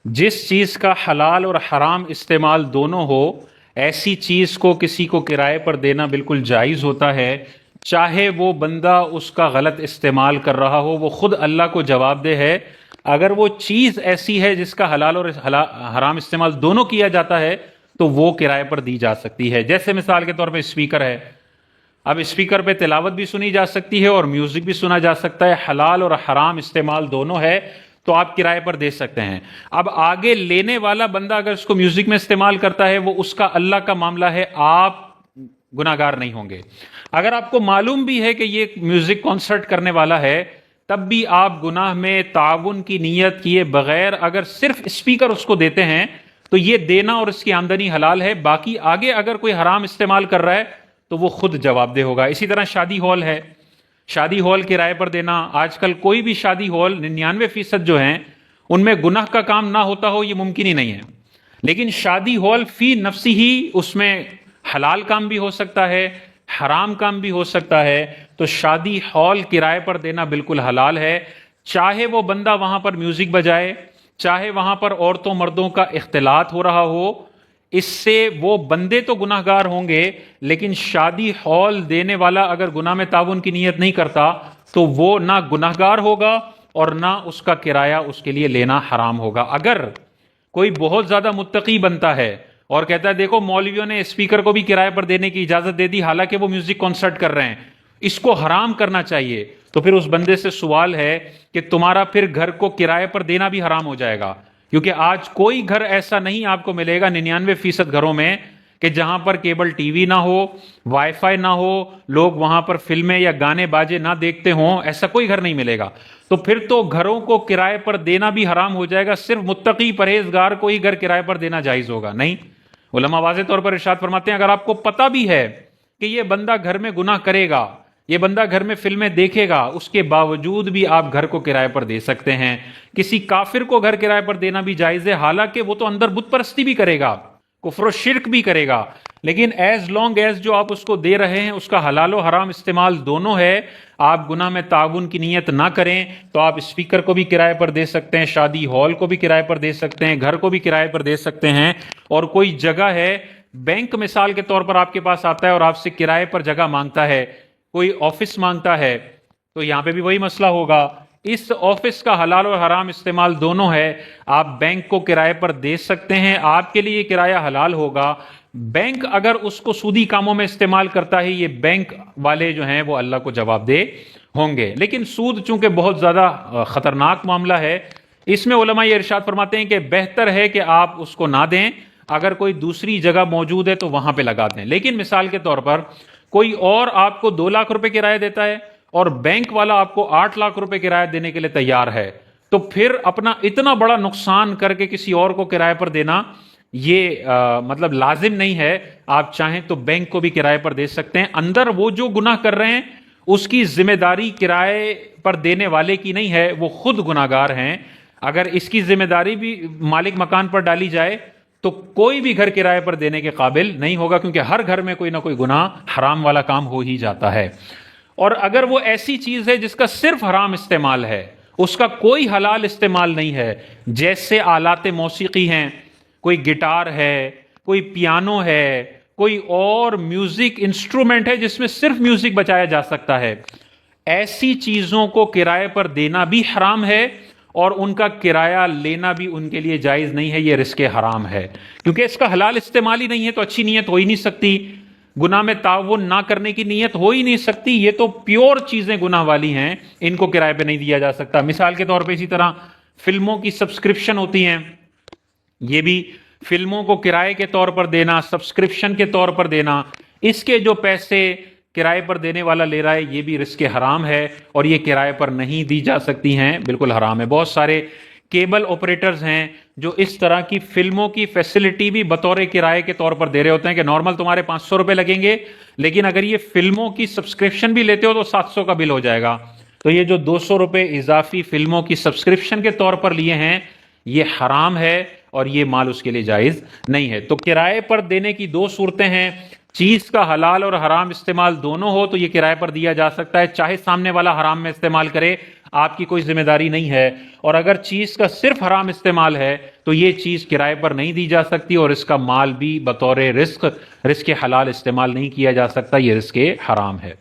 جس چیز کا حلال اور حرام استعمال دونوں ہو، ایسی چیز کو کسی کو کرائے پر دینا بالکل جائز ہوتا ہے، چاہے وہ بندہ اس کا غلط استعمال کر رہا ہو، وہ خود اللہ کو جواب دہ ہے۔ اگر وہ چیز ایسی ہے جس کا حلال اور حرام استعمال دونوں کیا جاتا ہے تو وہ کرائے پر دی جا سکتی ہے۔ جیسے مثال کے طور پہ اسپیکر ہے، اب اسپیکر پہ تلاوت بھی سنی جا سکتی ہے اور میوزک بھی سنا جا سکتا ہے، حلال اور حرام استعمال دونوں ہے، تو آپ کرائے پر دے سکتے ہیں۔ اب آگے لینے والا بندہ اگر اس کو میوزک میں استعمال کرتا ہے، وہ اس کا اللہ کا معاملہ ہے، آپ گناہگار نہیں ہوں گے۔ اگر آپ کو معلوم بھی ہے کہ یہ میوزک کانسرٹ کرنے والا ہے، تب بھی آپ گناہ میں تعاون کی نیت کیے بغیر اگر صرف اسپیکر اس کو دیتے ہیں تو یہ دینا اور اس کی آمدنی حلال ہے۔ باقی آگے اگر کوئی حرام استعمال کر رہا ہے تو وہ خود جواب دہ ہوگا۔ اسی طرح شادی ہال ہے، شادی ہال کرائے پر دینا، آج کل کوئی بھی شادی ہال 99% جو ہیں ان میں گناہ کا کام نہ ہوتا ہو یہ ممکن ہی نہیں ہے، لیکن شادی ہال فی نفسی ہی اس میں حلال کام بھی ہو سکتا ہے، حرام کام بھی ہو سکتا ہے، تو شادی ہال کرائے پر دینا بالکل حلال ہے۔ چاہے وہ بندہ وہاں پر میوزک بجائے، چاہے وہاں پر عورتوں مردوں کا اختلاط ہو رہا ہو، اس سے وہ بندے تو گناہ گار ہوں گے، لیکن شادی ہال دینے والا اگر گناہ میں تعاون کی نیت نہیں کرتا تو وہ نہ گناہ گار ہوگا اور نہ اس کا کرایہ اس کے لیے لینا حرام ہوگا۔ اگر کوئی بہت زیادہ متقی بنتا ہے اور کہتا ہے دیکھو مولویوں نے اسپیکر کو بھی کرائے پر دینے کی اجازت دے دی حالانکہ وہ میوزک کانسرٹ کر رہے ہیں، اس کو حرام کرنا چاہیے، تو پھر اس بندے سے سوال ہے کہ تمہارا پھر گھر کو کرائے پر دینا بھی حرام ہو جائے گا، کیونکہ آج کوئی گھر ایسا نہیں آپ کو ملے گا 99% گھروں میں کہ جہاں پر کیبل ٹی وی نہ ہو، وائی فائی نہ ہو، لوگ وہاں پر فلمیں یا گانے باجے نہ دیکھتے ہوں، ایسا کوئی گھر نہیں ملے گا۔ تو پھر تو گھروں کو کرائے پر دینا بھی حرام ہو جائے گا، صرف متقی پرہیزگار کو ہی گھر کرائے پر دینا جائز ہوگا۔ نہیں، علماء واضح طور پر ارشاد فرماتے ہیں اگر آپ کو پتہ بھی ہے کہ یہ بندہ گھر میں گناہ کرے گا، یہ بندہ گھر میں فلمیں دیکھے گا، اس کے باوجود بھی آپ گھر کو کرائے پر دے سکتے ہیں۔ کسی کافر کو گھر کرائے پر دینا بھی جائز ہے، حالانکہ وہ تو اندر بت پرستی بھی کرے گا، کفر و شرک بھی کرے گا، لیکن ایز لانگ ایز جو آپ اس کو دے رہے ہیں اس کا حلال و حرام استعمال دونوں ہے، آپ گناہ میں تعاون کی نیت نہ کریں، تو آپ اسپیکر کو بھی کرائے پر دے سکتے ہیں، شادی ہال کو بھی کرائے پر دے سکتے ہیں، گھر کو بھی کرائے پر دے سکتے ہیں۔ اور کوئی جگہ ہے، بینک مثال کے طور پر آپ کے پاس آتا ہے اور آپ سے کرائے پر جگہ مانگتا ہے، کوئی آفس مانگتا ہے، تو یہاں پہ بھی وہی مسئلہ ہوگا۔ اس آفس کا حلال اور حرام استعمال دونوں ہے، آپ بینک کو کرائے پر دے سکتے ہیں، آپ کے لیے کرایہ حلال ہوگا۔ بینک اگر اس کو سودی کاموں میں استعمال کرتا ہے، یہ بینک والے جو ہیں وہ اللہ کو جواب دہ ہوں گے۔ لیکن سود چونکہ بہت زیادہ خطرناک معاملہ ہے، اس میں علماء یہ ارشاد فرماتے ہیں کہ بہتر ہے کہ آپ اس کو نہ دیں، اگر کوئی دوسری جگہ موجود ہے تو وہاں پہ لگا دیں۔ لیکن مثال کے طور پر کوئی اور آپ کو 2 لاکھ روپے کرایہ دیتا ہے اور بینک والا آپ کو 8 لاکھ روپے کرایہ دینے کے لیے تیار ہے، تو پھر اپنا اتنا بڑا نقصان کر کے کسی اور کو کرایہ پر دینا یہ مطلب لازم نہیں ہے۔ آپ چاہیں تو بینک کو بھی کرایہ پر دے سکتے ہیں، اندر وہ جو گناہ کر رہے ہیں اس کی ذمہ داری کرایہ پر دینے والے کی نہیں ہے، وہ خود گناہ گار ہیں۔ اگر اس کی ذمہ داری بھی مالک مکان پر ڈالی جائے تو کوئی بھی گھر کرائے پر دینے کے قابل نہیں ہوگا، کیونکہ ہر گھر میں کوئی نہ کوئی گناہ حرام والا کام ہو ہی جاتا ہے۔ اور اگر وہ ایسی چیز ہے جس کا صرف حرام استعمال ہے، اس کا کوئی حلال استعمال نہیں ہے، جیسے آلات موسیقی ہیں، کوئی گٹار ہے، کوئی پیانو ہے، کوئی اور میوزک انسٹرومنٹ ہے جس میں صرف میوزک بجایا جا سکتا ہے، ایسی چیزوں کو کرائے پر دینا بھی حرام ہے اور ان کا کرایہ لینا بھی ان کے لیے جائز نہیں ہے، یہ رزق حرام ہے، کیونکہ اس کا حلال استعمال ہی نہیں ہے، تو اچھی نیت ہو ہی نہیں سکتی، گناہ میں تعاون نہ کرنے کی نیت ہو ہی نہیں سکتی، یہ تو پیور چیزیں گناہ والی ہیں، ان کو کرائے پہ نہیں دیا جا سکتا۔ مثال کے طور پہ اسی طرح فلموں کی سبسکرپشن ہوتی ہیں، یہ بھی فلموں کو کرائے کے طور پر دینا، سبسکرپشن کے طور پر دینا، اس کے جو پیسے کرائے پر دینے والا لے رہا ہے یہ بھی رزق حرام ہے اور یہ کرائے پر نہیں دی جا سکتی ہیں، بالکل حرام ہے۔ بہت سارے کیبل آپریٹرز ہیں جو اس طرح کی فلموں کی فیسلٹی بھی بطور کرائے کے طور پر دے رہے ہوتے ہیں کہ نارمل تمہارے 500 روپے لگیں گے، لیکن اگر یہ فلموں کی سبسکرپشن بھی لیتے ہو تو 700 کا بل ہو جائے گا۔ تو یہ جو 200 روپے اضافی فلموں کی سبسکرپشن کے طور پر لیے ہیں یہ حرام ہے اور یہ مال اس کے لیے جائز نہیں ہے۔ تو کرائے پر دینے کی 2 صورتیں ہیں، چیز کا حلال اور حرام استعمال دونوں ہو تو یہ کرائے پر دیا جا سکتا ہے، چاہے سامنے والا حرام میں استعمال کرے، آپ کی کوئی ذمہ داری نہیں ہے، اور اگر چیز کا صرف حرام استعمال ہے تو یہ چیز کرائے پر نہیں دی جا سکتی، اور اس کا مال بھی بطور رزق حلال استعمال نہیں کیا جا سکتا، یہ رزق حرام ہے۔